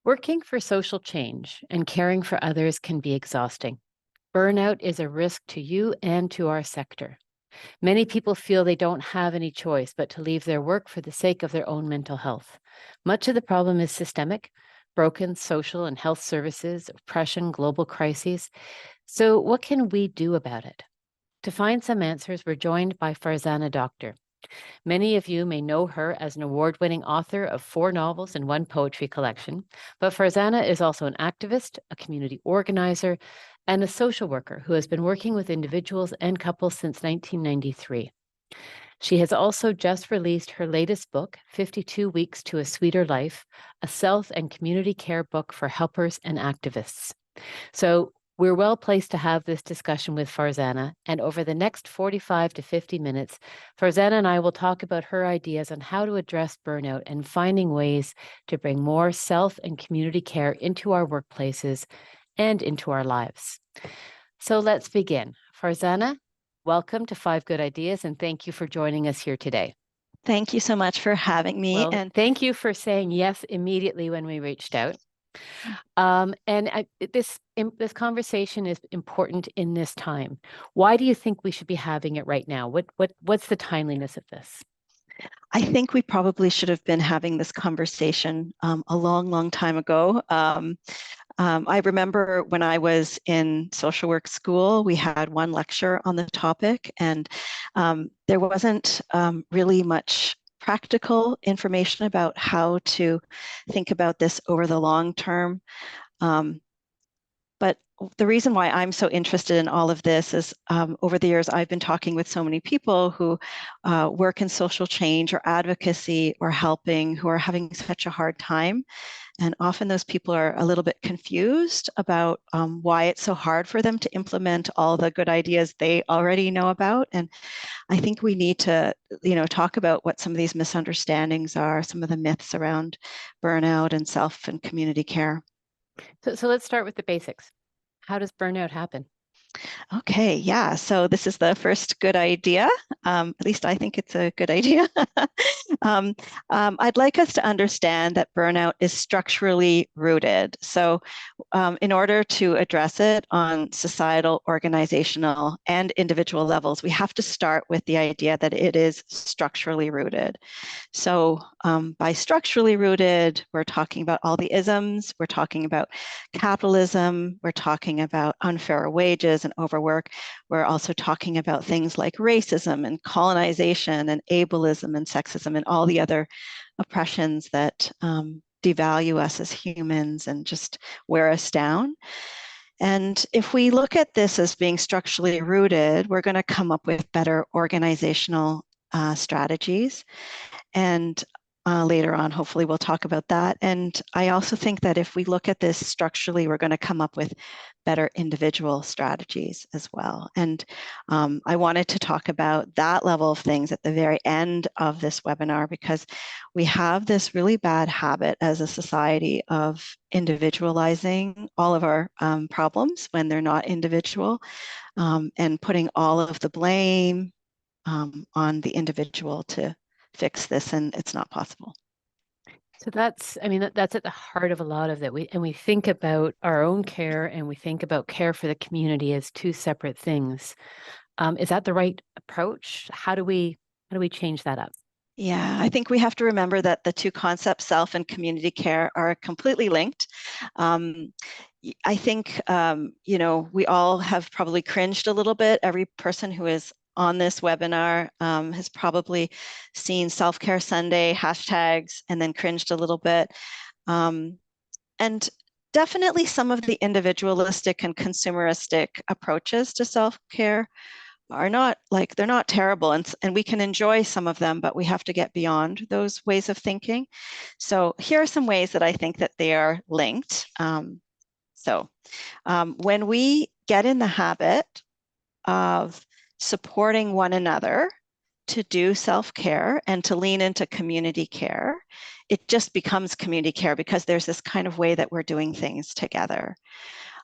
Working for social change and caring for others can be exhausting. Burnout is a risk to you and to our sector. Many people feel they don't have any choice but to leave their work for the sake of their own mental health. Much of the problem is systemic, broken social and health services, oppression, global crises. So, what can we do about it? To find some answers, we're joined by Farzana Doctor. Many of you may know her as an award winning author of 4 novels and 1 poetry collection, but Farzana is also an activist, a community organizer, and a social worker who has been working with individuals and couples since 1993. She has also just released her latest book, 52 Weeks to a Sweeter Life, a self and community care book for helpers and activists. So, we're well placed to have this discussion with Farzana, and over the next 45 to 50 minutes, Farzana and I will talk about her ideas on how to address burnout and finding ways to bring more self and community care into our workplaces and into our lives. So let's begin. Farzana, welcome to 5 Good Ideas, and thank you for joining us here today. Thank you so much for having me. Well, and thank you for saying yes immediately when we reached out. This conversation is important in this time. Why do you think we should be having it right now? What's the timeliness of this? I think we probably should have been having this conversation a long time ago. I remember when I was in social work school, we had one lecture on the topic, and there wasn't really much practical information about how to think about this over the long term. But the reason why I'm so interested in all of this is over the years, I've been talking with so many people who work in social change or advocacy or helping, who are having such a hard time. And often those people are a little bit confused about why it's so hard for them to implement all the good ideas they already know about. And I think we need to, talk about what some of these misunderstandings are, some of the myths around burnout and self and community care. So let's start with the basics. How does burnout happen? Okay, yeah. So this is the first good idea. At least I think it's a good idea. I'd like us to understand that burnout is structurally rooted. So in order to address it on societal, organizational, and individual levels, we have to start with the idea that it is structurally rooted. So by structurally rooted, we're talking about all the isms, we're talking about capitalism, we're talking about unfair wages and overwork. We're also talking about things like racism and colonization and ableism and sexism and all the other oppressions that devalue us as humans and just wear us down. And if we look at this as being structurally rooted, we're going to come up with better organizational strategies. And later on, hopefully we'll talk about that. And I also think that if we look at this structurally, we're going to come up with better individual strategies as well. And I wanted to talk about that level of things at the very end of this webinar, because we have this really bad habit as a society of individualizing all of our problems when they're not individual, and putting all of the blame on the individual to fix this, and it's not possible. So that's at the heart of a lot of that. We think about our own care and we think about care for the community as 2 separate things. Is that the right approach? How do we change that up? Yeah, I think we have to remember that the 2 concepts, self and community care, are completely linked. I think, we all have probably cringed a little bit. Every person who is on this webinar has probably seen Self-Care Sunday hashtags and then cringed a little bit. And definitely some of the individualistic and consumeristic approaches to self-care are not they're not terrible, and we can enjoy some of them, but we have to get beyond those ways of thinking. So here are some ways that I think that they are linked. When we get in the habit of supporting one another to do self-care and to lean into community care, it just becomes community care because there's this kind of way that we're doing things together.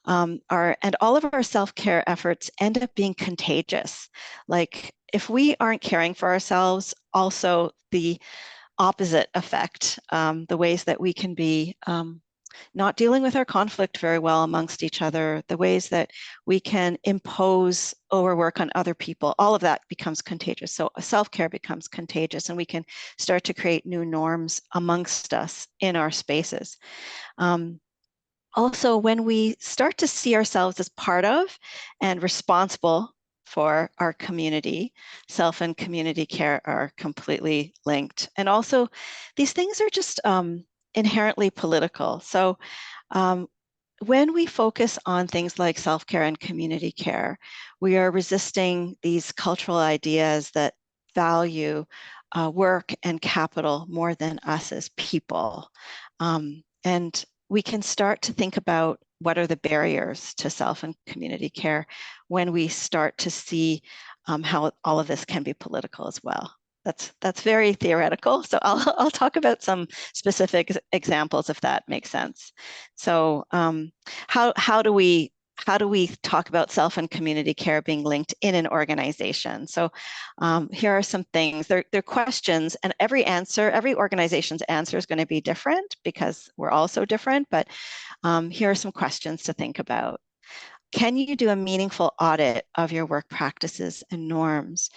And all of our self-care efforts end up being contagious. Like if we aren't caring for ourselves, also the opposite effect, the ways that we can be not dealing with our conflict very well amongst each other, the ways that we can impose overwork on other people, all of that becomes contagious. So self-care becomes contagious, and we can start to create new norms amongst us in our spaces. Also, when we start to see ourselves as part of and responsible for our community, self and community care are completely linked. And also, these things are just inherently political. So when we focus on things like self-care and community care, we are resisting these cultural ideas that value work and capital more than us as people. And we can start to think about what are the barriers to self and community care when we start to see how all of this can be political as well. That's very theoretical. So I'll talk about some specific examples if that makes sense. So how do we talk about self and community care being linked in an organization? So here are some things. They're questions, and every organization's answer is going to be different because we're all so different. But here are some questions to think about. Can you do a meaningful audit of your work practices and norms?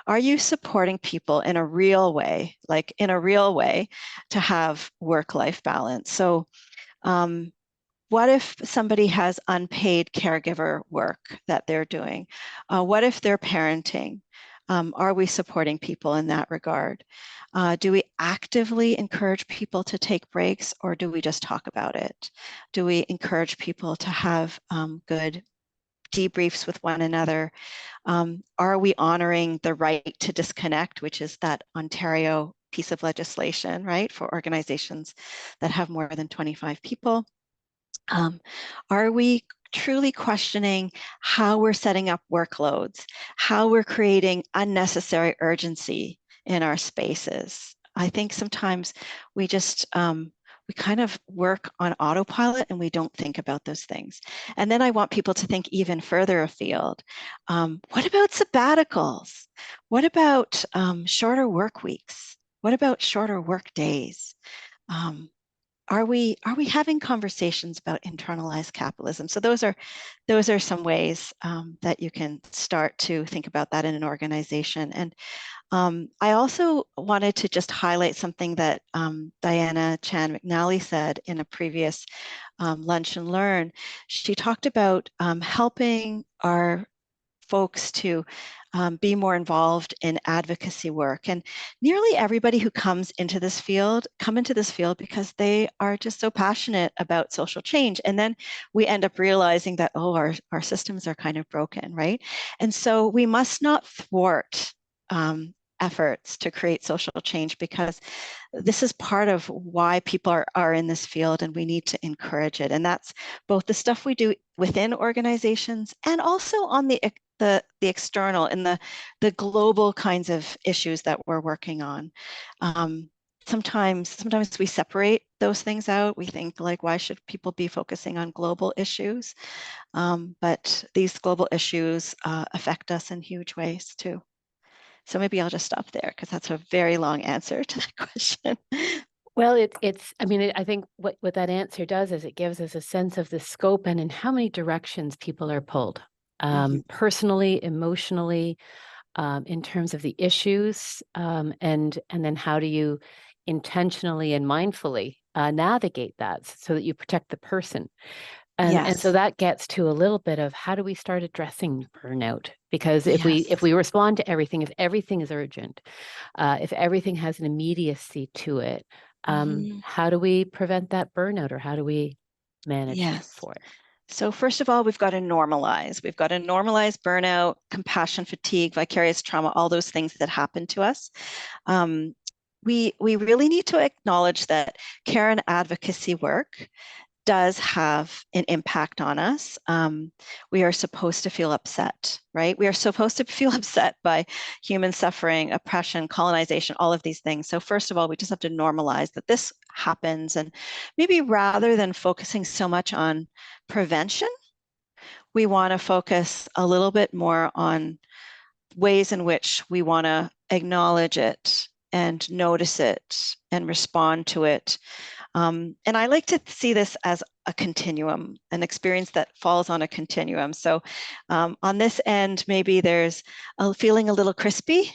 Are you supporting people in a real way, like in a real way, to have work-life balance? So what if somebody has unpaid caregiver work that they're doing? What if they're parenting? Are we supporting people in that regard? Do we actively encourage people to take breaks, or do we just talk about it? Do we encourage people to have good debriefs with one another? Are we honoring the right to disconnect, which is that Ontario piece of legislation, right, for organizations that have more than 25 people? Are we truly questioning how we're setting up workloads, how we're creating unnecessary urgency in our spaces? I think sometimes we just we kind of work on autopilot and we don't think about those things. And then I want people to think even further afield. What about sabbaticals? What about shorter work weeks? What about shorter work days? Are we having conversations about internalized capitalism? So those are some ways that you can start to think about that in an organization. And I also wanted to just highlight something that Diana Chan McNally said in a previous Lunch and Learn. She talked about helping our folks to be more involved in advocacy work. And nearly everybody who comes into this field because they are just so passionate about social change. And then we end up realizing that, oh, our systems are kind of broken, right? And so we must not thwart efforts to create social change, because this is part of why people are in this field, and we need to encourage it. And that's both the stuff we do within organizations and also on the external and the global kinds of issues that we're working on. Sometimes we separate those things out. We think, like, why should people be focusing on global issues? But these global issues affect us in huge ways too. So maybe I'll just stop there because that's a very long answer to that question. Well, I mean, I think what that answer does is it gives us a sense of the scope and in how many directions people are pulled, personally, emotionally, in terms of the issues, and then how do you intentionally and mindfully navigate that so that you protect the person. And so that gets to a little bit of how do we start addressing burnout? Because if we respond to everything, if everything is urgent, if everything has an immediacy to it, how do we prevent that burnout, or how do we manage for it? So first of all, we've got to normalize. We've got to normalize burnout, compassion fatigue, vicarious trauma, all those things that happen to us. We really need to acknowledge that care and advocacy work does have an impact on us. We are supposed to feel upset, right? We are supposed to feel upset by human suffering, oppression, colonization, all of these things. So first of all, we just have to normalize that this happens. And maybe rather than focusing so much on prevention, we want to focus a little bit more on ways in which we want to acknowledge it and notice it and respond to it. And I like to see this as a continuum, an experience that falls on a continuum. So on this end, maybe there's feeling a little crispy.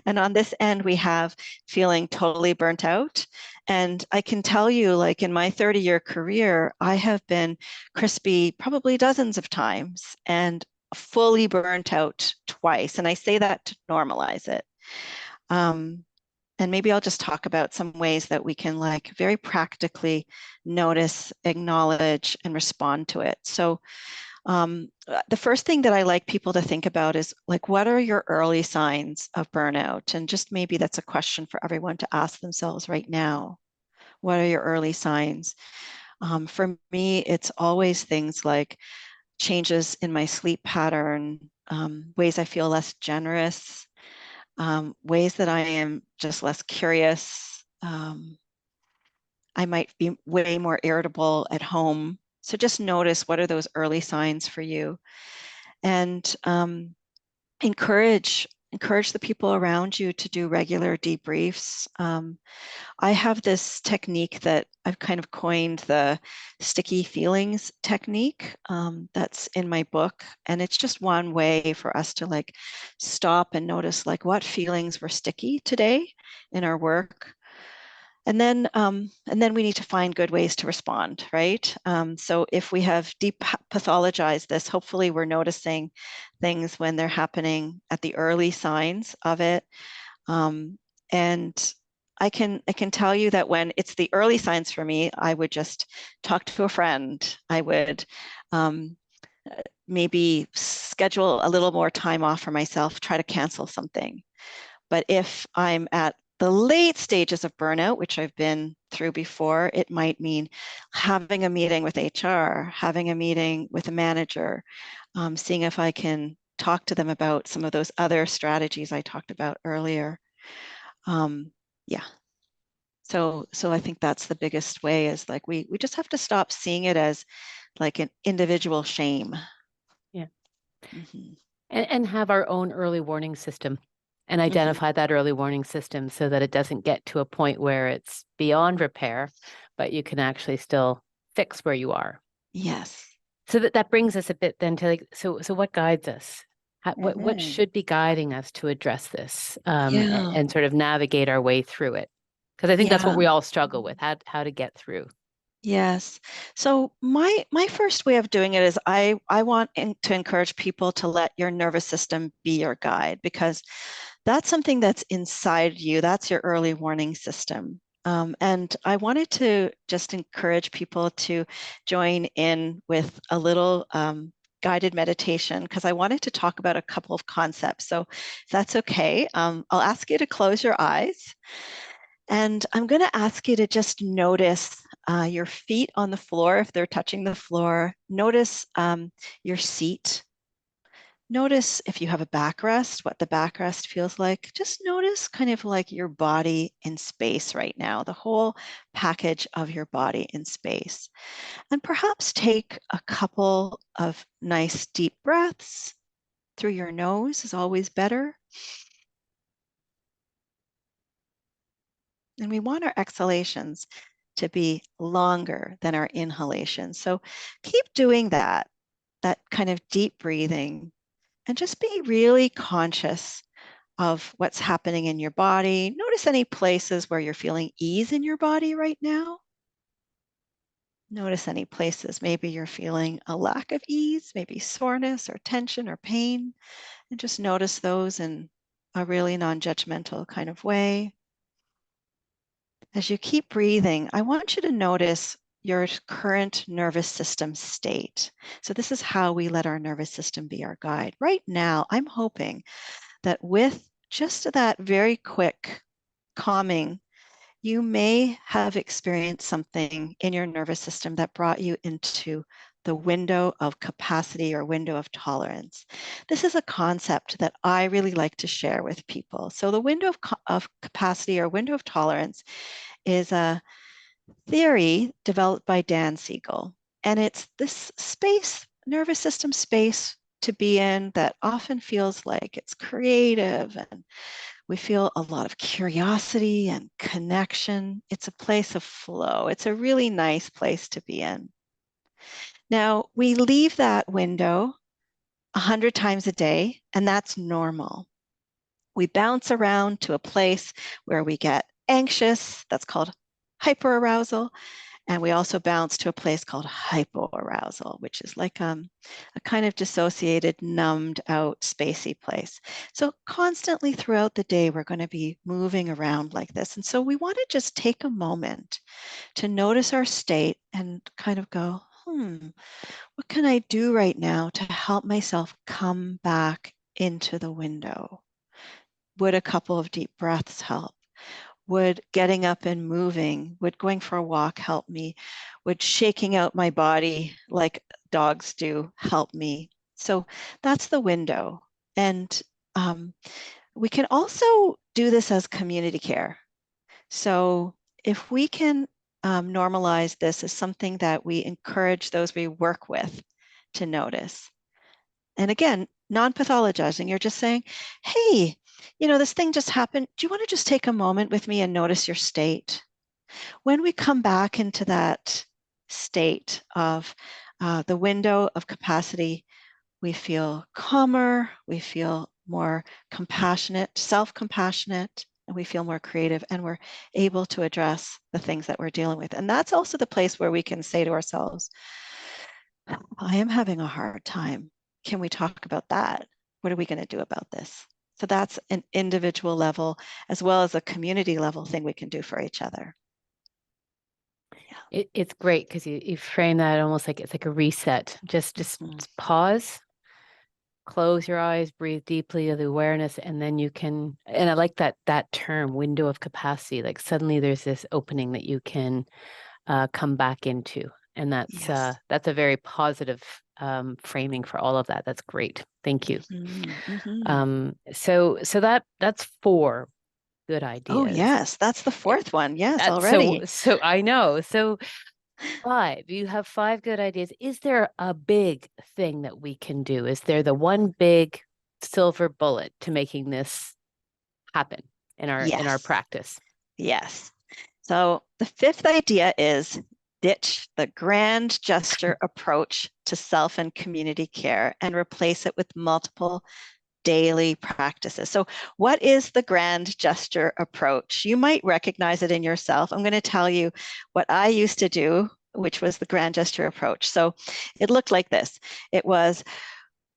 And on this end, we have feeling totally burnt out. And I can tell you, like in my 30-year career, I have been crispy probably dozens of times and fully burnt out twice. And I say that to normalize it. And maybe I'll just talk about some ways that we can like very practically notice, acknowledge, and respond to it. So the first thing that I like people to think about is like, what are your early signs of burnout? And just maybe that's a question for everyone to ask themselves right now. What are your early signs? For me, it's always things like changes in my sleep pattern, ways I feel less generous, ways that I am just less curious. I might be way more irritable at home. So just notice, what are those early signs for you? And encourage the people around you to do regular debriefs. I have this technique that I've kind of coined, the sticky feelings technique, that's in my book. And it's just one way for us to like stop and notice like what feelings were sticky today in our work. And then we need to find good ways to respond, right? So if we have deep pathologized this, hopefully we're noticing things when they're happening at the early signs of it. And I can tell you that when it's the early signs for me, I would just talk to a friend. I would maybe schedule a little more time off for myself, try to cancel something. But if I'm at the late stages of burnout, which I've been through before, it might mean having a meeting with HR, having a meeting with a manager, seeing if I can talk to them about some of those other strategies I talked about earlier. Yeah. So I think that's the biggest way, is like we just have to stop seeing it as like an individual shame. Yeah. Mm-hmm. And have our own early warning system and Mm-hmm. identify that early warning system so that it doesn't get to a point where it's beyond repair, but you can actually still fix where you are. Yes. So that brings us a bit then to like, so what guides us? What Mm-hmm. should be guiding us to address this, Yeah. and sort of navigate our way through it? Because I think that's what Yeah. we all struggle with, how to get through. Yes. So my first way of doing it is I want to encourage people to let your nervous system be your guide, because that's something that's inside you. That's your early warning system. And I wanted to just encourage people to join in with a little guided meditation, because I wanted to talk about a couple of concepts. So if that's okay, I'll ask you to close your eyes. And I'm going to ask you to just notice your feet on the floor, if they're touching the floor. Notice your seat. Notice if you have a backrest, what the backrest feels like. Just notice kind of like your body in space right now, the whole package of your body in space. And perhaps take a couple of nice deep breaths through your nose is always better. And we want our exhalations to be longer than our inhalations. So keep doing that kind of deep breathing, and just be really conscious of what's happening in your body. Notice any places where you're feeling ease in your body right now. Notice any places maybe you're feeling a lack of ease, maybe soreness or tension or pain, and just notice those in a really non-judgmental kind of way. As you keep breathing, I want you to notice your current nervous system state. So this is how we let our nervous system be our guide. Right now, I'm hoping that with just that very quick calming, you may have experienced something in your nervous system that brought you into the window of capacity or window of tolerance. This is a concept that I really like to share with people. So the window of capacity or window of tolerance is a theory developed by Dan Siegel. And it's this space, nervous system space to be in that often feels like it's creative and We feel a lot of curiosity and connection. It's a place of flow. It's a really nice place to be in. Now, we leave that window 100 times a day, and that's normal. We bounce around to a place where we get anxious. That's called hyperarousal. And we also bounce to a place called hypoarousal, which is like a kind of dissociated, numbed out, spacey place. So constantly throughout the day, we're going to be moving around like this. And so we want to just take a moment to notice our state and kind of go, what can I do right now to help myself come back into the window? Would a couple of deep breaths help? Would getting up and moving, would going for a walk help me? Would shaking out my body like dogs do help me? So that's the window. And we can also do this as community care. So if we can normalize this as something that we encourage those we work with to notice. And again, non-pathologizing, you're just saying, hey, this thing just happened. Do you want to just take a moment with me and notice your state? When we come back into that state of the window of capacity, we feel calmer, we feel more compassionate, self-compassionate, and we feel more creative, and we're able to address the things that we're dealing with. And that's also the place where we can say to ourselves, I am having a hard time. Can we talk about that? What are we going to do about this? So that's an individual level as well as a community level thing we can do for each other. It's great because you frame that almost like it's like a reset. Just pause, close your eyes, breathe deeply of the awareness, and then you can, and I like that term, window of capacity. Like suddenly there's this opening that you can come back into. And that's a very positive framing for all of that. That's great. Thank you. So that's 4 good ideas. Oh yes, that's the 4th one. Yes, already. So I know. So 5, you have 5 good ideas. Is there a big thing that we can do? Is there the one big silver bullet to making this happen in our practice? Yes. So the 5th idea is ditch the grand gesture approach to self and community care and replace it with multiple daily practices. So what is the grand gesture approach? You might recognize it in yourself. I'm going to tell you what I used to do, which was the grand gesture approach. So it looked like this. It was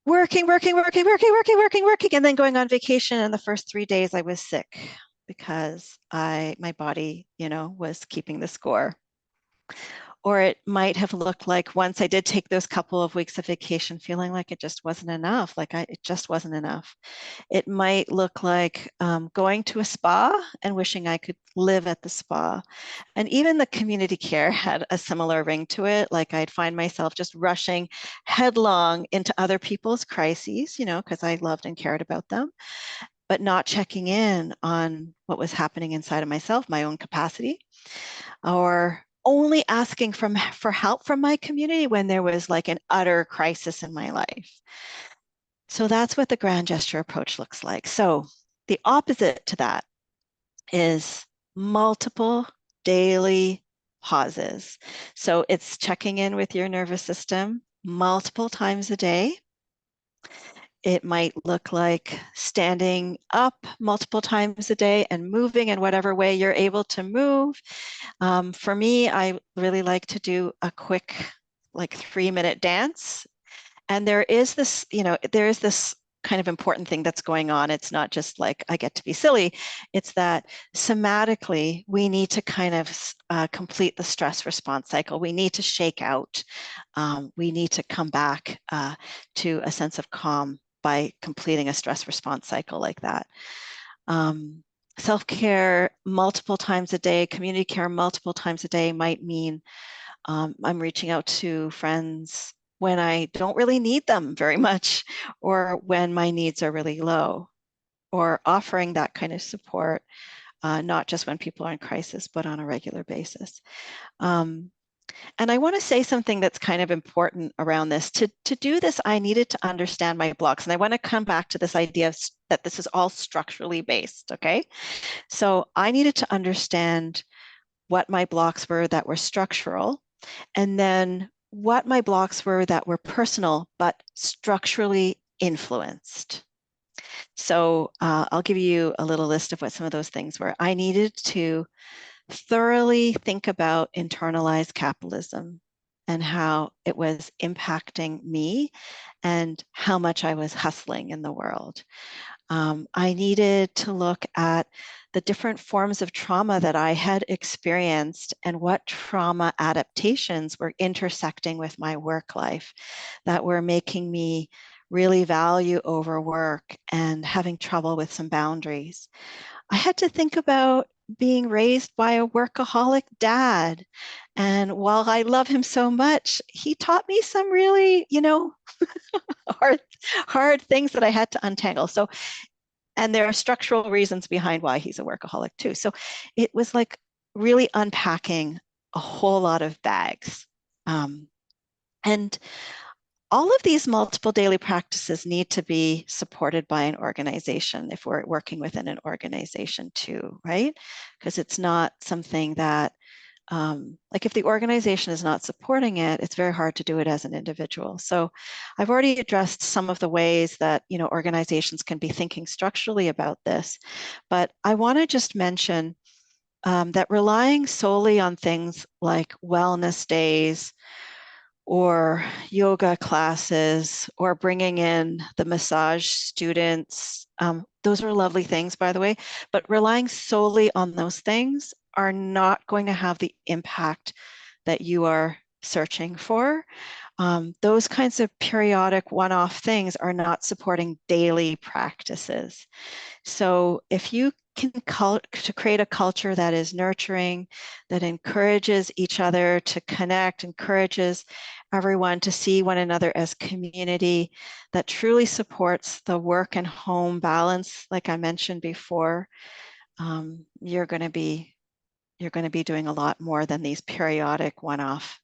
working, and then going on vacation. And the first 3 days I was sick because my body, was keeping the score. Or it might have looked like once I did take those couple of weeks of vacation, feeling like it just wasn't enough, it just wasn't enough. It might look like going to a spa and wishing I could live at the spa. And even the community care had a similar ring to it. Like I'd find myself just rushing headlong into other people's crises, because I loved and cared about them, but not checking in on what was happening inside of myself, my own capacity, or only asking for help from my community when there was like an utter crisis in my life. So that's what the grand gesture approach looks like. So the opposite to that is multiple daily pauses. So it's checking in with your nervous system multiple times a day. It might look like standing up multiple times a day and moving in whatever way you're able to move. For me, I really like to do a quick, 3-minute dance. And there is this kind of important thing that's going on. It's not just like I get to be silly. It's that somatically, we need to kind of complete the stress response cycle. We need to shake out. We need to come back to a sense of calm by completing a stress response cycle like that. Self-care multiple times a day, community care multiple times a day might mean I'm reaching out to friends when I don't really need them very much, or when my needs are really low, or offering that kind of support, not just when people are in crisis, but on a regular basis. And I want to say something that's kind of important around this. To do this, I needed to understand my blocks. And I want to come back to this idea of, that this is all structurally based. Okay. So I needed to understand what my blocks were that were structural, and then what my blocks were that were personal, but structurally influenced. So I'll give you a little list of what some of those things were. I needed to thoroughly think about internalized capitalism and how it was impacting me and how much I was hustling in the world. I needed to look at the different forms of trauma that I had experienced and what trauma adaptations were intersecting with my work life that were making me really value overwork and having trouble with some boundaries. I had to think about being raised by a workaholic dad. And while I love him so much, he taught me some really, hard, hard things that I had to untangle. So, and there are structural reasons behind why he's a workaholic too. So it was like really unpacking a whole lot of bags. And all of these multiple daily practices need to be supported by an organization if we're working within an organization too, right? Because it's not something that, like if the organization is not supporting it, it's very hard to do it as an individual. So I've already addressed some of the ways that, organizations can be thinking structurally about this, but I want to just mention that relying solely on things like wellness days, or yoga classes, or bringing in the massage students. Those are lovely things, by the way, but relying solely on those things are not going to have the impact that you are searching for. Those kinds of periodic one-off things are not supporting daily practices. So if you can to create a culture that is nurturing, that encourages each other to connect, encourages everyone to see one another as community, that truly supports the work and home balance, like I mentioned before, you're going to be doing a lot more than these periodic one-off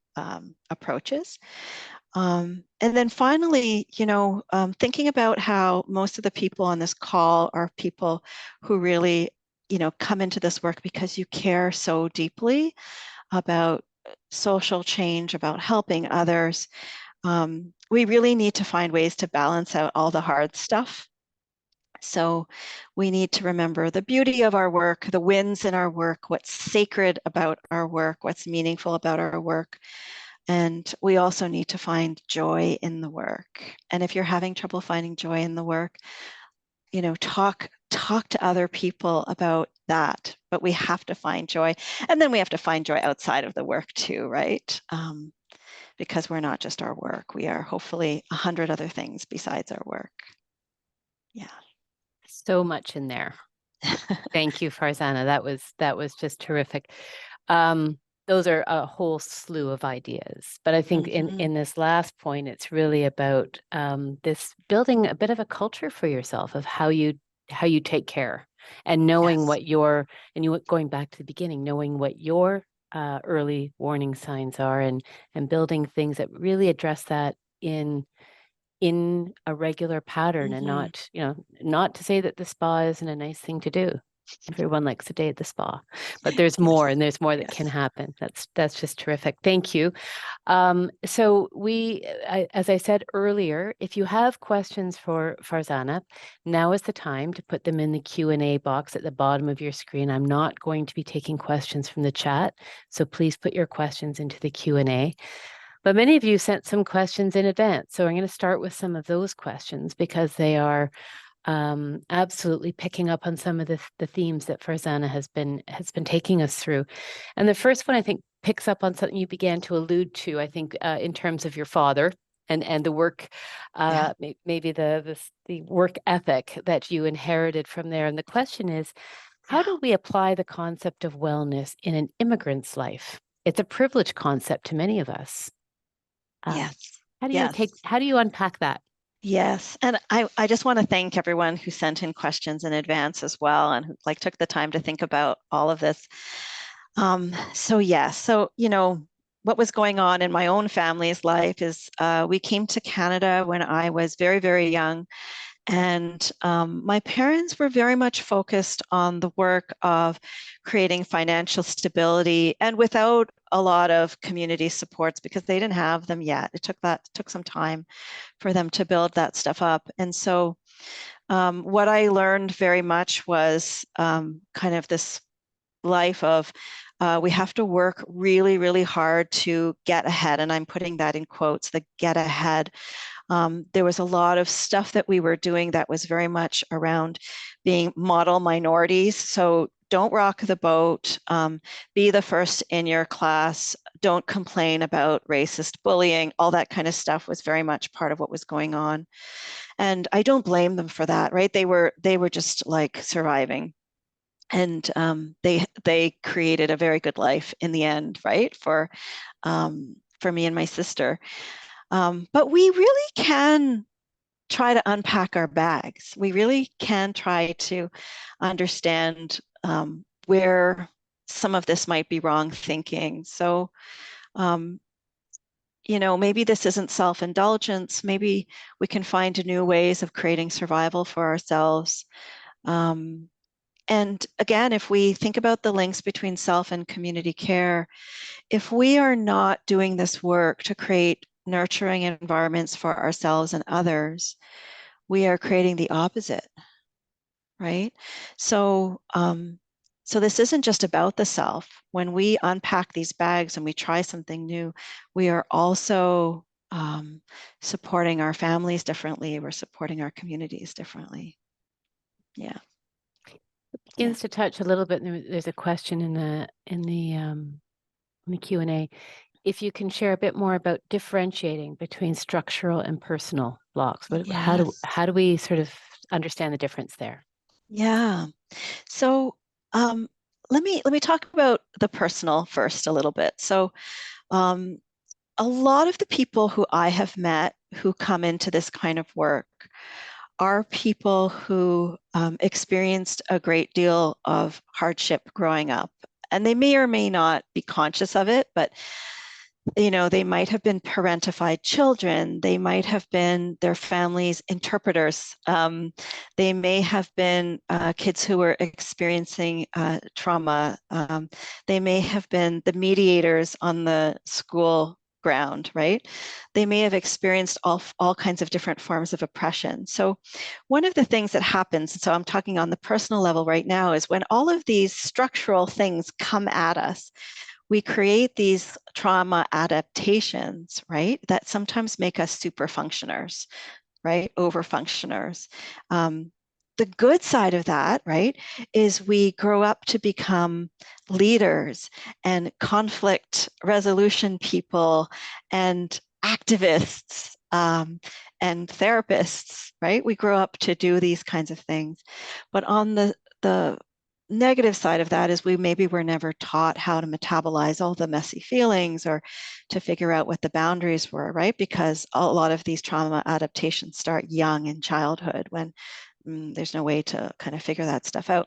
approaches. And then finally, thinking about how most of the people on this call are people who really, come into this work because you care so deeply about social change, about helping others. We really need to find ways to balance out all the hard stuff. So we need to remember the beauty of our work, the wins in our work, what's sacred about our work, what's meaningful about our work. And we also need to find joy in the work. And if you're having trouble finding joy in the work, talk to other people about that. But we have to find joy. And then we have to find joy outside of the work too, right? Because we're not just our work. We are hopefully 100 other things besides our work. Yeah. So much in there. Thank you, Farzana. That was just terrific. Those are a whole slew of ideas, but I think in this last point, it's really about this building a bit of a culture for yourself of how you take care, and knowing what your, and you going back to the beginning, knowing what your early warning signs are, and building things that really address that in a regular pattern, and not to say that the spa isn't a nice thing to do. Everyone likes a day at the spa, but there's more, and there's more that can happen. That's just terrific. Thank you. So as I said earlier, if you have questions for Farzana, now is the time to put them in the Q&A box at the bottom of your screen. I'm not going to be taking questions from the chat, so please put your questions into the Q&A. But many of you sent some questions in advance, so I'm going to start with some of those questions because they are absolutely picking up on some of the themes that Farzana has been taking us through. And the first one, I think, picks up on something you began to allude to, I think, in terms of your father and the work, maybe the work ethic that you inherited from there. And the question is, how do we apply the concept of wellness in an immigrant's life? It's a privileged concept to many of us. Yes. How do you unpack that? Yes. And I just want to thank everyone who sent in questions in advance as well, and who took the time to think about all of this. So what was going on in my own family's life is we came to Canada when I was very, very young. And my parents were very much focused on the work of creating financial stability and without a lot of community supports because they didn't have them yet. It took some time for them to build that stuff up. And so what I learned very much was kind of this life of we have to work really, really hard to get ahead. And I'm putting that in quotes, the get ahead. There was a lot of stuff that we were doing that was very much around being model minorities. So don't rock the boat, be the first in your class, don't complain about racist bullying, all that kind of stuff was very much part of what was going on. And I don't blame them for that, right? They were just like surviving. And they created a very good life in the end, right? For me and my sister. But we really can try to unpack our bags. We really can try to understand where some of this might be wrong thinking. So, maybe this isn't self-indulgence. Maybe we can find new ways of creating survival for ourselves. And again, if we think about the links between self and community care, if we are not doing this work to create nurturing environments for ourselves and others, we are creating the opposite, right? So, so this isn't just about the self. When we unpack these bags and we try something new, we are also supporting our families differently. We're supporting our communities differently. Yeah. Begins to touch a little bit. There's a question in the Q&A. If you can share a bit more about differentiating between structural and personal blocks, how do we sort of understand the difference there? Yeah. So let me talk about the personal first a little bit. So a lot of the people who I have met who come into this kind of work are people who experienced a great deal of hardship growing up. And they may or may not be conscious of it, but they might have been parentified children. They might have been their family's interpreters. They may have been kids who were experiencing trauma. They may have been the mediators on the school ground, right? They may have experienced all kinds of different forms of oppression. So one of the things that happens, and so I'm talking on the personal level right now, is when all of these structural things come at us, we create these trauma adaptations, right, that sometimes make us super functioners, right, over functioners. The good side of that, right, is we grow up to become leaders and conflict resolution people and activists and therapists, right? We grow up to do these kinds of things. But on the negative side of that is maybe we're never taught how to metabolize all the messy feelings or to figure out what the boundaries were, right? Because a lot of these trauma adaptations start young in childhood when there's no way to kind of figure that stuff out.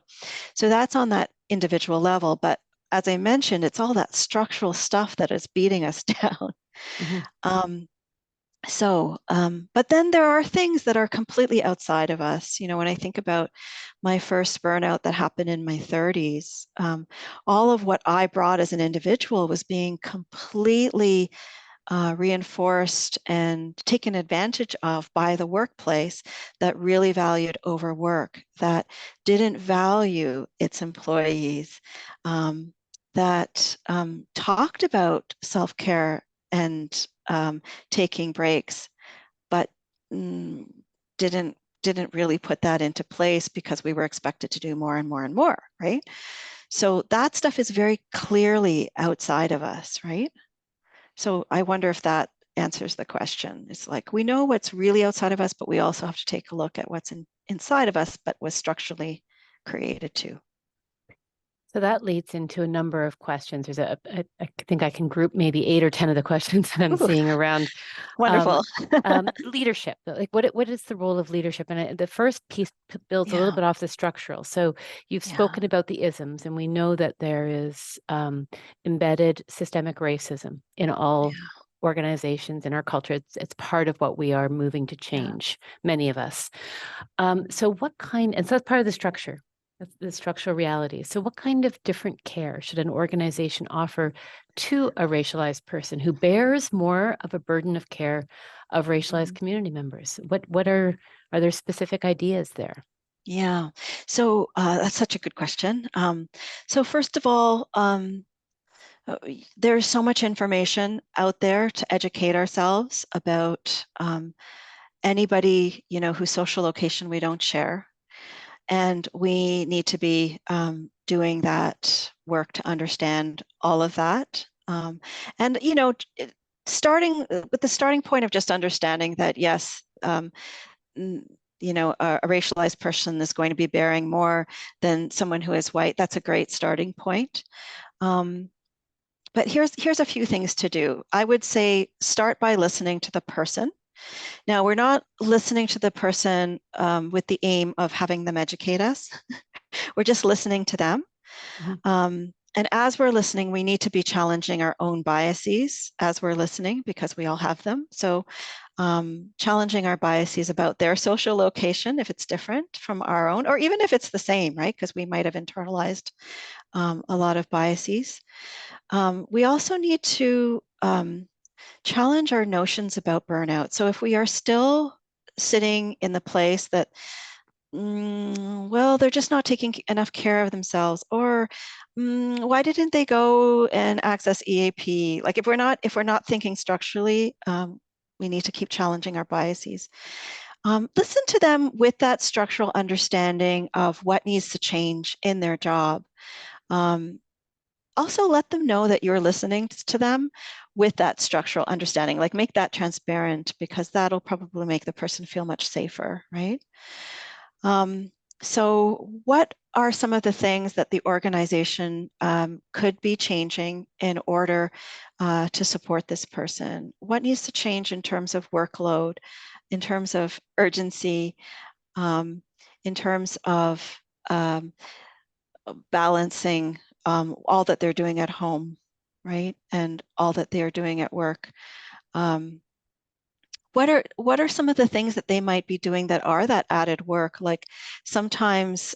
So that's on that individual level. But as I mentioned, it's all that structural stuff that is beating us down. Mm-hmm. But then there are things that are completely outside of us. When I think about my first burnout that happened in my 30s, all of what I brought as an individual was being completely reinforced and taken advantage of by the workplace that really valued overwork, that didn't value its employees, that talked about self-care and taking breaks, but didn't really put that into place because we were expected to do more and more and more, right? So that stuff is very clearly outside of us, right? So I wonder if that answers the question. It's like we know what's really outside of us, but we also have to take a look at what's inside of us, but was structurally created too. So that leads into a number of questions. I think I can group maybe 8 or 10 of the questions that I'm Ooh, seeing around wonderful. leadership. Like what is the role of leadership? And the first piece builds a little Yeah, bit off the structural. So you've yeah, spoken about the isms, and we know that there is embedded systemic racism in all yeah, organizations in our culture. It's part of what we are moving to yeah. change, many of us. So and so that's part of the structure. That's the structural reality. So, what kind of different care should an organization offer to a racialized person who bears more of a burden of care of racialized Mhm. community members? Are there specific ideas there? Yeah. So that's such a good question. So first of all, there's so much information out there to educate ourselves about anybody, whose social location we don't share. And we need to be doing that work to understand all of that. And, starting with the starting point of just understanding that, yes, a racialized person is going to be bearing more than someone who is white. That's a great starting point. Um, but here's a few things to do. I would say start by listening to the person. Now, we're not listening to the person with the aim of having them educate us. We're just listening to them. Mhm. And as we're listening, we need to be challenging our own biases as we're listening because we all have them. So challenging our biases about their social location, if it's different from our own, or even if it's the same, right? Because we might have internalized a lot of biases. We also need to challenge our notions about burnout. So if we are still sitting in the place that, well, they're just not taking enough care of themselves, or why didn't they go and access EAP? Like if we're not thinking structurally, we need to keep challenging our biases. Listen to them with that structural understanding of what needs to change in their job. Um, Also let them know that you're listening to them with that structural understanding. Like make that transparent because that'll probably make the person feel much safer, right? Um, so what are some of the things that the organization could be changing in order to support this person? What needs to change in terms of workload, in terms of urgency, in terms of um, balancing all that they're doing at home, right? And all that they're doing at work. Um, what are some of the things that they might be doing that are that added work? Like sometimes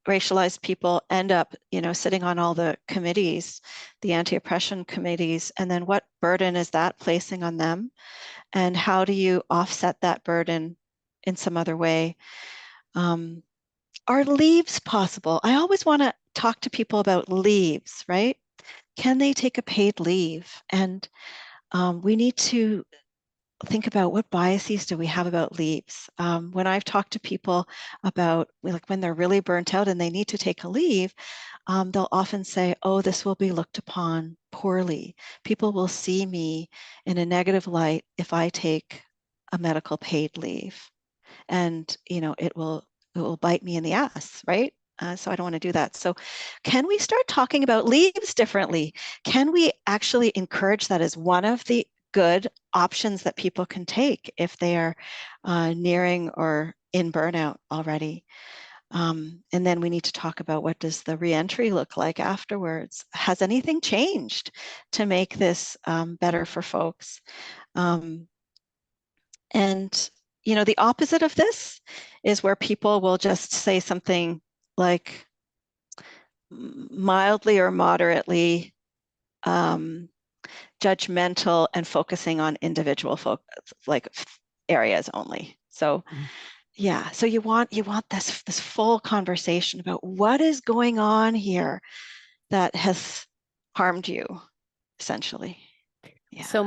racialized people end up, sitting on all the committees, the anti-oppression committees, and then what burden is that placing on them? And how do you offset that burden in some other way? Um, are leaves possible? I always want to talk to people about leaves, right? Can they take a paid leave? And we need to think about what biases do we have about leaves. When I've talked to people about like when they're really burnt out and they need to take a leave, they'll often say, "Oh, this will be looked upon poorly. People will see me in a negative light if I take a medical paid leave." And it will bite me in the ass, right? So I don't want to do that. So can we start talking about leaves differently? Can we actually encourage that as one of the good options that people can take if they are nearing or in burnout already? And then we need to talk about what does the reentry look like afterwards? Has anything changed to make this better for folks? Um, and the opposite of this is where people will just say something like mildly or moderately um, judgmental and focusing on individual like areas only. So Mhm. yeah, so you want this full conversation about what is going on here that has harmed you, essentially. Yeah. So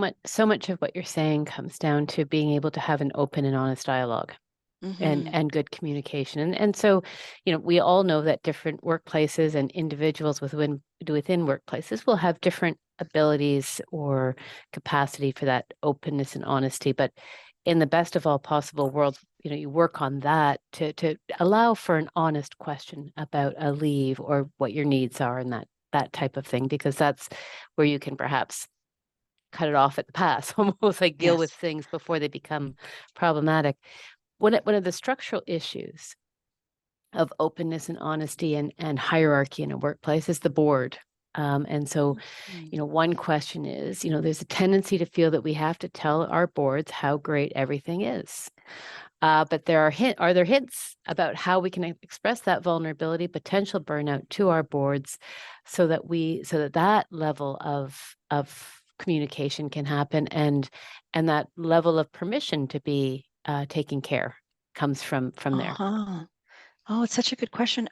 much of what you're saying comes down to being able to have an open and honest dialogue Hmm. and good communication. And so, we all know that different workplaces and individuals within workplaces will have different abilities or capacity for that openness and honesty. But in the best of all possible worlds, you work on that to allow for an honest question about a leave or what your needs are and that type of thing, because that's where you can perhaps cut it off at the pass, almost like deal with Yes. things before they become problematic. One of the structural issues of openness and honesty and hierarchy in a workplace is the board. And so, Mhm. one question is, there's a tendency to feel that we have to tell our boards how great everything is. But are there hints about how we can express that vulnerability, potential burnout to our boards, so that level of communication can happen, and that level of permission to be taken care comes from there. Uh-huh. Oh, it's such a good question.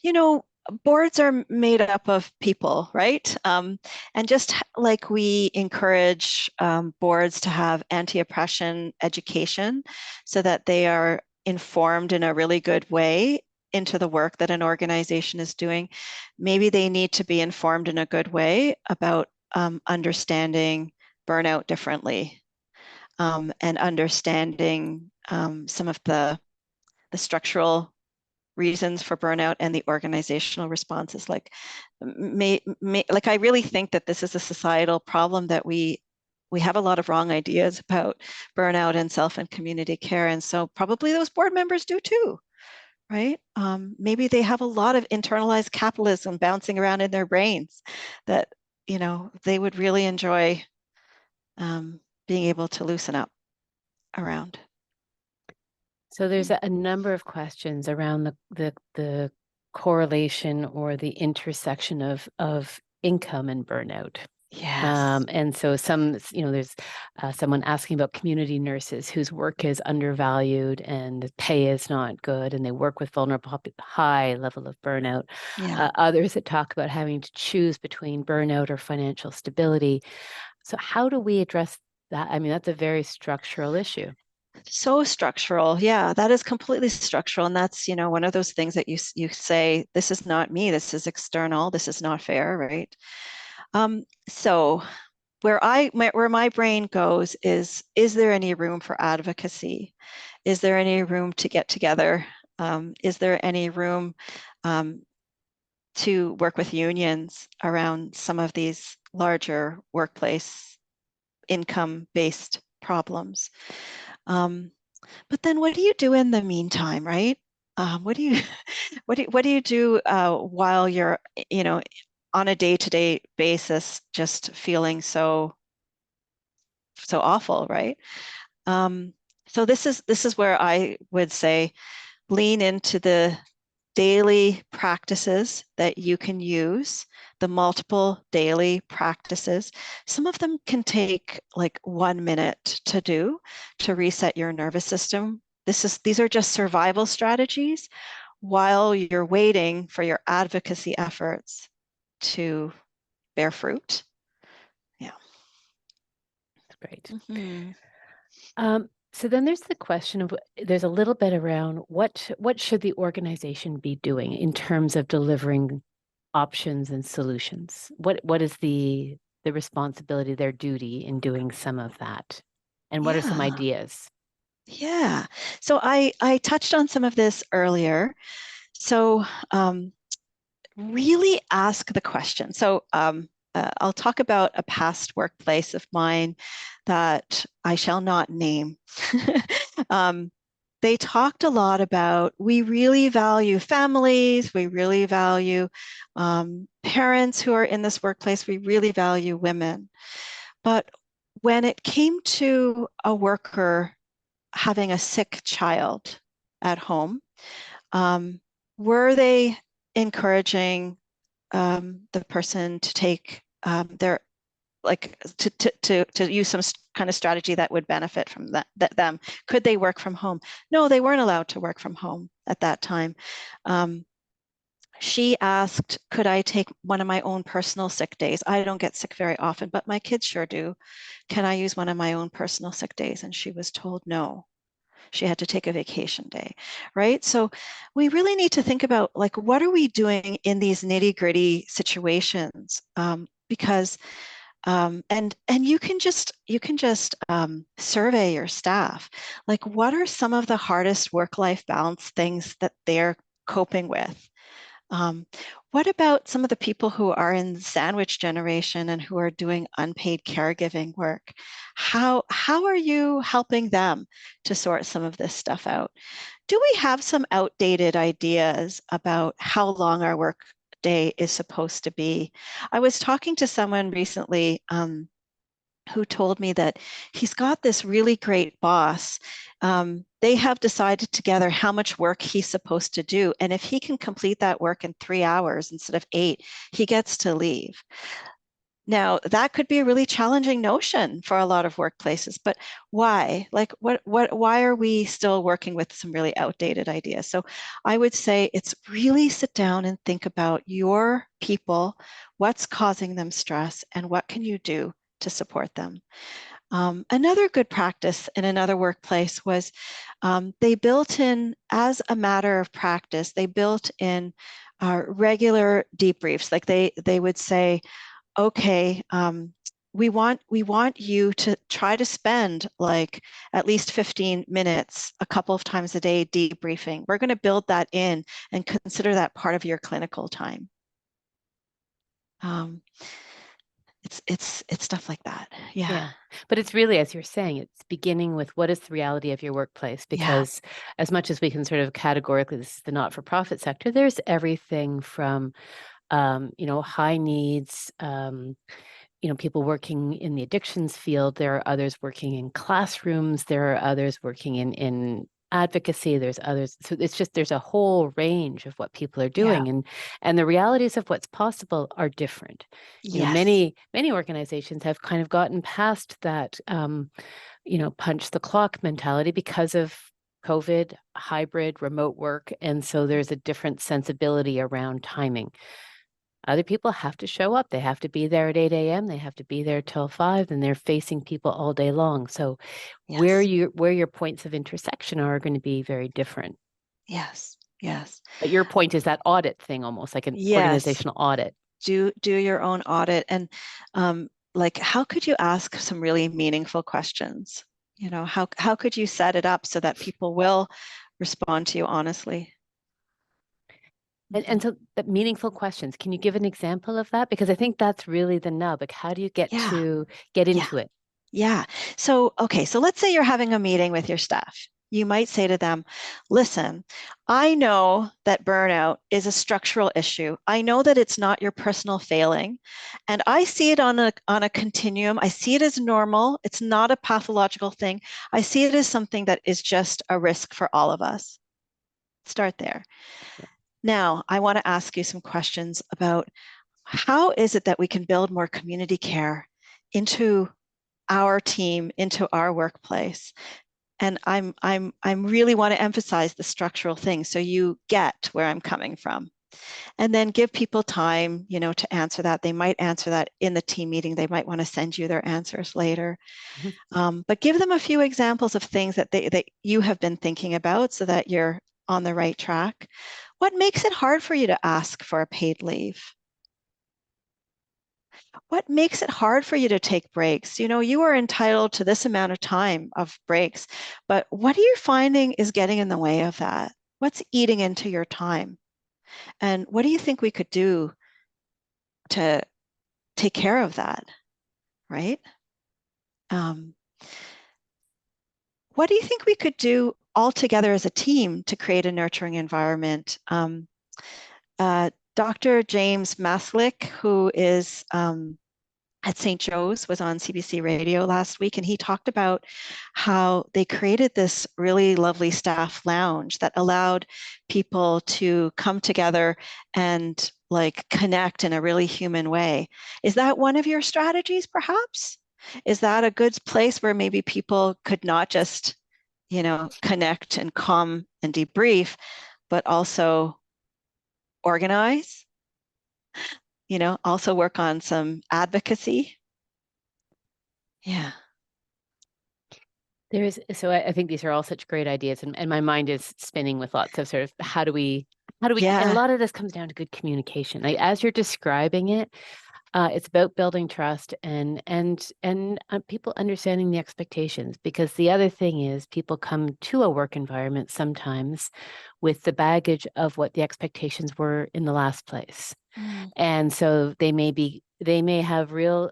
You know, boards are made up of people, right? And just like we encourage boards to have anti-oppression education so that they are informed in a really good way into the work that an organization is doing, maybe they need to be informed in a good way about understanding burnout differently, and understanding some of the structural reasons for burnout and the organizational responses. Like I really think that this is a societal problem, that we have a lot of wrong ideas about burnout and self and community care, and so probably those board members do too, right? Maybe they have a lot of internalized capitalism bouncing around in their brains that they would really enjoy being able to loosen up around. So there's a number of questions around the correlation or the intersection of income and burnout. Yes. And so there's someone asking about community nurses whose work is undervalued and the pay is not good, and they work with vulnerable, high level of burnout. Yeah. Others that talk about having to choose between burnout or financial stability. So how do we address that? I mean, that's a very structural issue. So structural. Yeah, that is completely structural. And that's, one of those things that you say, this is not me, this is external, this is not fair, right? So where my brain goes is there any room for advocacy? Is there any room to get together? Is there any room to work with unions around some of these larger workplace income-based problems? But then what do you do in the meantime, right? What do you what do you do while you're, on a day-to-day basis, just feeling so awful, right? Um, so this is where I would say lean into the daily practices that you can use, the multiple daily practices. Some of them can take like 1 minute to do to reset your nervous system. These are just survival strategies while you're waiting for your advocacy efforts to bear fruit. Yeah. That's great. Mhm. So then there's the question of there's a little bit around what should the organization be doing in terms of delivering options and solutions? What is the responsibility, their duty in doing some of that? And what are some Yeah. ideas? Yeah. So I touched on some of this earlier. So really ask the question. So I'll talk about a past workplace of mine that I shall not name. um, they talked a lot about we really value families, we really value parents who are in this workplace, we really value women. But when it came to a worker having a sick child at home, um, were they encouraging the person to take their like to use some kind of strategy that would benefit from them? Could they work from home? No, they weren't allowed to work from home at that time. She asked, could I take one of my own personal sick days? I don't get sick very often, but my kids sure do. Can I use one of my own personal sick days? And she was told no. She had to take a vacation day, right? So we really need to think about like, what are we doing in these nitty gritty situations? Because And you can just survey your staff. Like, what are some of the hardest work-life balance things that they're coping with? Um, what about some of the people who are in the sandwich generation and who are doing unpaid caregiving work? How are you helping them to sort some of this stuff out? Do we have some outdated ideas about how long our work day is supposed to be? I was talking to someone recently who told me that he's got this really great boss. They have decided together how much work he's supposed to do. And if he can complete that work in 3 hours instead of 8, he gets to leave. Now, that could be a really challenging notion for a lot of workplaces, but why? Like, why are we still working with some really outdated ideas? So I would say it's really sit down and think about your people, what's causing them stress, and what can you do to support them. Another good practice in another workplace was they built in, as a matter of practice, they built in regular debriefs. Like they would say, okay, we want you to try to spend like at least 15 minutes a couple of times a day debriefing. We're going to build that in and consider that part of your clinical time. Um, it's stuff like that. Yeah. Yeah. But it's really, as you're saying, it's beginning with what is the reality of your workplace? Yeah. Because as much as we can sort of categorically, this is the not-for-profit sector, there's everything from, high needs, people working in the addictions field. There are others working in classrooms. There are others working in advocacy. There's others. So it's just there's a whole range of what people are Yeah. doing, and the realities of what's possible are different. Yes. Many organizations have kind of gotten past that punch the clock mentality because of COVID, hybrid, remote work, and so there's a different sensibility around timing. Other people have to show up. They have to be there at 8 a.m. They have to be there till 5, and they're facing people all day long. So Yes. where your points of intersection are going to be very different. Yes. Yes. But your point is that audit thing, almost like an Yes. organizational audit. Do your own audit, and like, how could you ask some really meaningful questions? How could you set it up so that people will respond to you honestly? And Mhm. so the meaningful questions, can you give an example of that? Because I think that's really the nub. Like, how do you Yeah. get Yeah. into it? Yeah. So, okay, so let's say you're having a meeting with your staff. You might say to them, listen, I know that burnout is a structural issue. I know that it's not your personal failing. And I see it on a continuum. I see it as normal. It's not a pathological thing. I see it as something that is just a risk for all of us. Start there. Now, I want to ask you some questions about how is it that we can build more community care into our team, into our workplace. And I'm really want to emphasize the structural thing so you get where I'm coming from. And then give people time, to answer that. They might answer that in the team meeting. They might want to send you their answers later. Mhm. But give them a few examples of things that you have been thinking about so that you're on the right track. What makes it hard for you to ask for a paid leave? What makes it hard for you to take breaks? You are entitled to this amount of time of breaks, but what are you finding is getting in the way of that? What's eating into your time? And what do you think we could do to take care of that, right? Um, what do you think we could do all together as a team to create a nurturing environment? Dr. James Maslick, who is at St. Joe's, was on CBC Radio last week, and he talked about how they created this really lovely staff lounge that allowed people to come together and like connect in a really human way. Is that one of your strategies, perhaps? Is that a good place where maybe people could not just, connect and come and debrief, but also organize, also work on some advocacy? Yeah. So I think these are all such great ideas, and my mind is spinning with lots of sort of how do we, and a Yeah. lot of this comes down to good communication. Like, as you're describing it, It's about building trust and people understanding the expectations, because the other thing is people come to a work environment sometimes with the baggage of what the expectations were in the last place. And so they may have real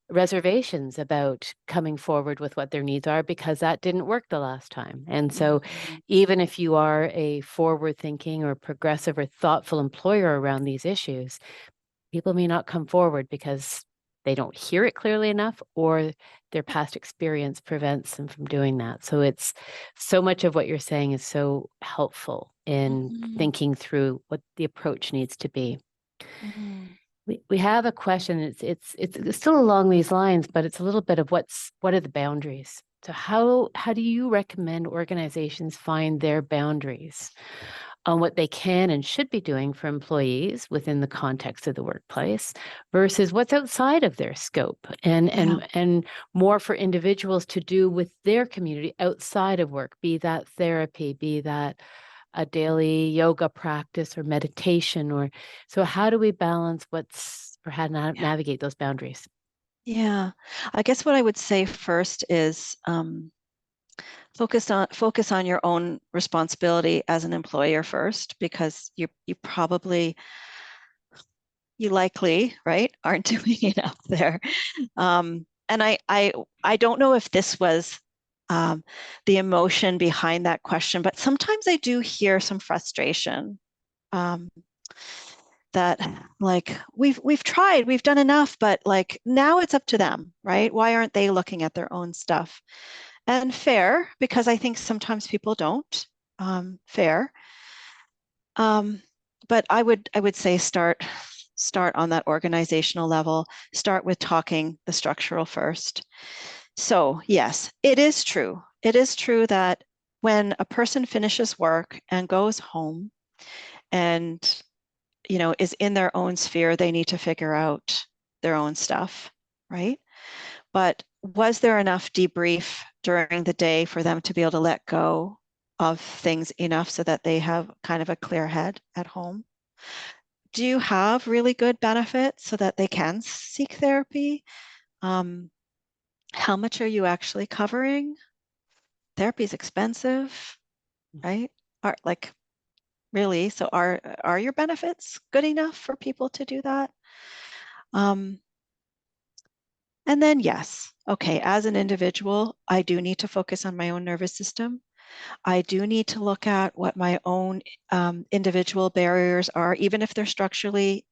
reservations about coming forward with what their needs are because that didn't work the last time. And so even if you are a forward thinking or progressive or thoughtful employer around these issues, people may not come forward because they don't hear it clearly enough, or their past experience prevents them from doing that. So it's so much of what you're saying is so helpful in thinking through what the approach needs to be. We have a question. It's still along these lines, but it's a little bit of what are the boundaries? So how do you recommend organizations find their boundaries on what they can and should be doing for employees within the context of the workplace versus what's outside of their scope, and more for individuals to do with their community outside of work, be that therapy, be that a daily yoga practice or meditation, or so how do we balance or how to navigate those boundaries? Yeah, I guess what I would say first is focus on your own responsibility as an employer first, because you likely, right, aren't doing enough there. And I don't know if this was the emotion behind that question, but sometimes I do hear some frustration that like we've tried, we've done enough, but like now it's up to them, right? Why aren't they looking at their own stuff? And fair, because I think sometimes people don't. Fair. But I would say start on that organizational level. Start with talking the structural first. So yes, it is true. It is true that when a person finishes work and goes home and is in their own sphere, they need to figure out their own stuff, right? But was there enough debrief during the day for them to be able to let go of things enough so that they have kind of a clear head at home? Do you have really good benefits so that they can seek therapy? How much are you actually covering? Therapy is expensive, right? Really? So are your benefits good enough for people to do that? And then yes, okay, as an individual, I do need to focus on my own nervous system. I do need to look at what my own individual barriers are, even if they're structurally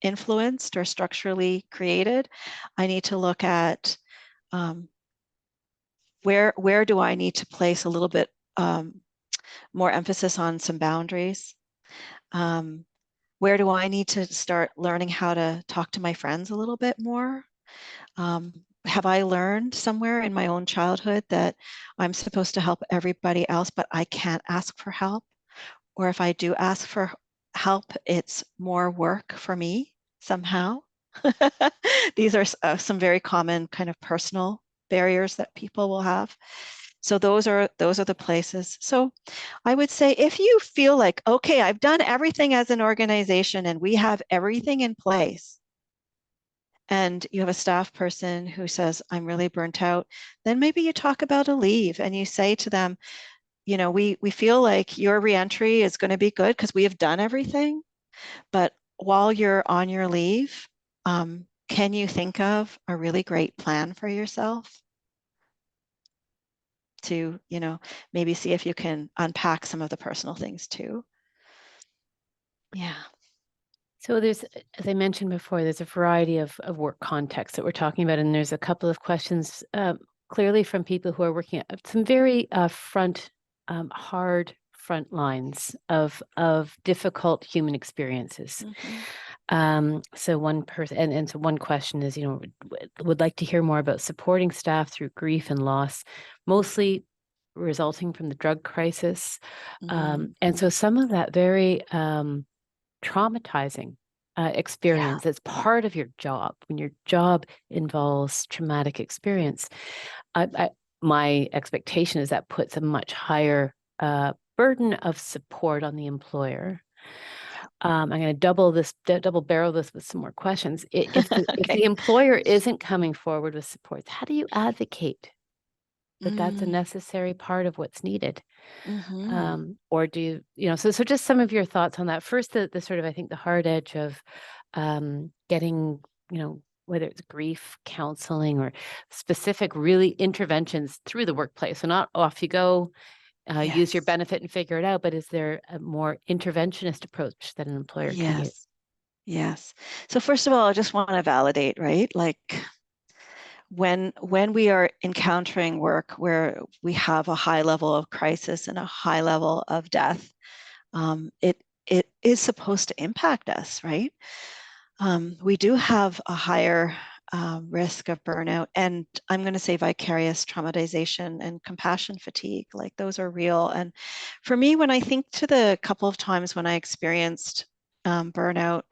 influenced or structurally created. I need to look at where do I need to place a little bit more emphasis on some boundaries? Where do I need to start learning how to talk to my friends a little bit more? Have I learned somewhere in my own childhood that I'm supposed to help everybody else, but I can't ask for help? Or if I do ask for help, it's more work for me somehow. These are some very common kind of personal barriers that people will have. So those are the places. So I would say if you feel like, okay, I've done everything as an organization and we have everything in place, and you have a staff person who says, I'm really burnt out, then maybe you talk about a leave and you say to them, we feel like your reentry is going to be good because we have done everything. But while you're on your leave, can you think of a really great plan for yourself to, maybe see if you can unpack some of the personal things too? Yeah. So there's, as I mentioned before, there's a variety of work contexts that we're talking about, and there's a couple of questions clearly from people who are working at some very hard front lines of difficult human experiences. So one person, and so one question is, would like to hear more about supporting staff through grief and loss, mostly resulting from the drug crisis. And so some of that very traumatizing experience that's part of your job. When your job involves traumatic experience, my expectation is that puts a much higher burden of support on the employer. I'm going to double barrel this with some more questions. If the Okay. employer isn't coming forward with supports, how do you advocate that that's a necessary part of what's needed? Or do you know, so just some of your thoughts on that. First, the sort of, I think, the hard edge of getting, you know, whether it's grief counseling or specific really interventions through the workplace. So not off you go, use your Yes. benefit and figure it out, but is there a more interventionist approach that an employer can use? Yes. Yes. So first of all, I just want to validate, right? Like when we are encountering work where we have a high level of crisis and a high level of death, it is supposed to impact us, right? We do have a higher risk of burnout, and I'm going to say vicarious traumatization and compassion fatigue. Like those are real. And for me, when I think to the couple of times when I experienced burnout,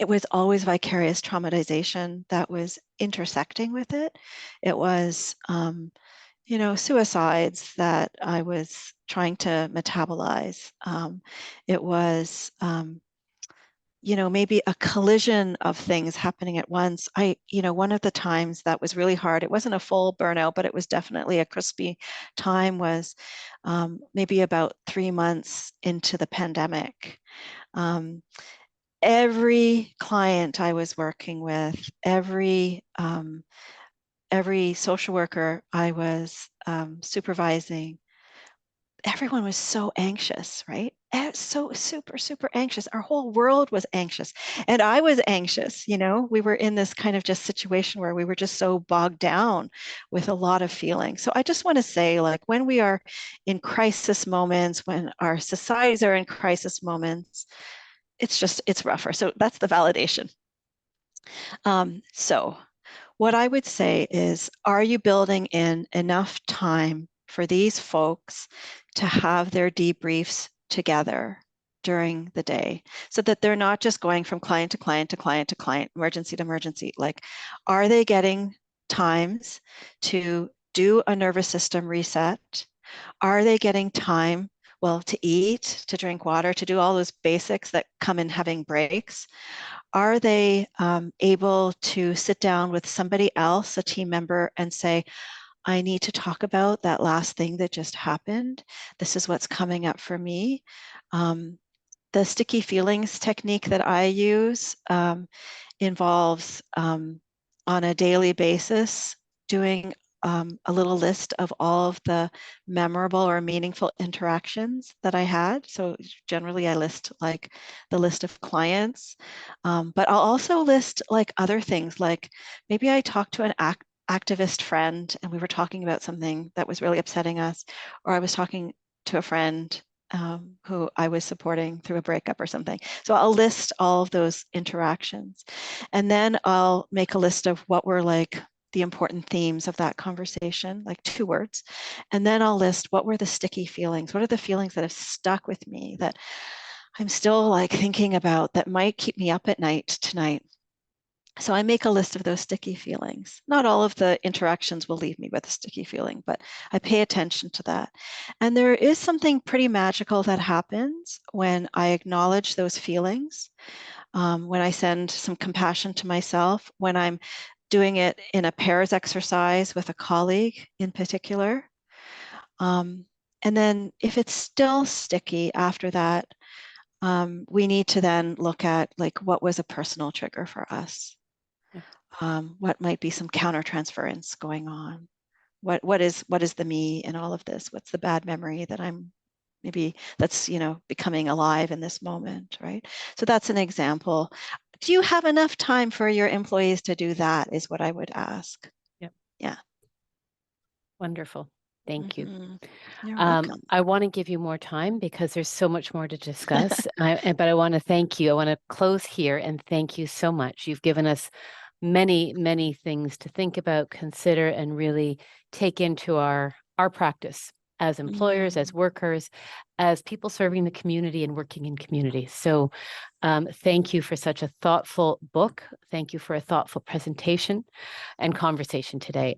it was always vicarious traumatization that was intersecting with it. It was, suicides that I was trying to metabolize. It was, maybe a collision of things happening at once. One of the times that was really hard, it wasn't a full burnout, but it was definitely a crispy time, was maybe about 3 months into the pandemic. Every client I was working with, every social worker I was supervising, everyone was so anxious, right? So super, super anxious. Our whole world was anxious. And I was anxious, we were in this kind of just situation where we were just so bogged down with a lot of feelings. So I just want to say, like, when we are in crisis moments, when our societies are in crisis moments, it's rougher. So that's the validation. So what I would say is, are you building in enough time for these folks to have their debriefs together during the day so that they're not just going from client to client to client to client, emergency to emergency? Like, are they getting times to do a nervous system reset? Are they getting time, well, to eat, to drink water, to do all those basics that come in having breaks? Are they able to sit down with somebody else, a team member, and say, I need to talk about that last thing that just happened. This is what's coming up for me. The sticky feelings technique that I use involves on a daily basis doing a little list of all of the memorable or meaningful interactions that I had. So generally I list like the list of clients, but I'll also list like other things, like maybe I talked to an activist friend and we were talking about something that was really upsetting us, or I was talking to a friend who I was supporting through a breakup or something. So I'll list all of those interactions. And then I'll make a list of what were like the important themes of that conversation, like 2 words. And then I'll list what were the sticky feelings. What are the feelings that have stuck with me that I'm still like thinking about that might keep me up at night tonight? So I make a list of those sticky feelings. Not all of the interactions will leave me with a sticky feeling, but I pay attention to that. And there is something pretty magical that happens when I acknowledge those feelings, when I send some compassion to myself, when I'm doing it in a pairs exercise with a colleague in particular. And then if it's still sticky after that, we need to then look at like what was a personal trigger for us. What might be some countertransference going on? What is the me in all of this? What's the bad memory that I'm maybe that's becoming alive in this moment, right? So that's an example. Do you have enough time for your employees to do that? Is what I would ask. Yep. Yeah. Wonderful. Thank you. You're welcome. I want to give you more time because there's so much more to discuss. But I want to thank you. I want to close here and thank you so much. You've given us many, many things to think about, consider, and really take into our practice as employers, as workers, as people serving the community and working in communities. So thank you for such a thoughtful book. Thank you for a thoughtful presentation and conversation today.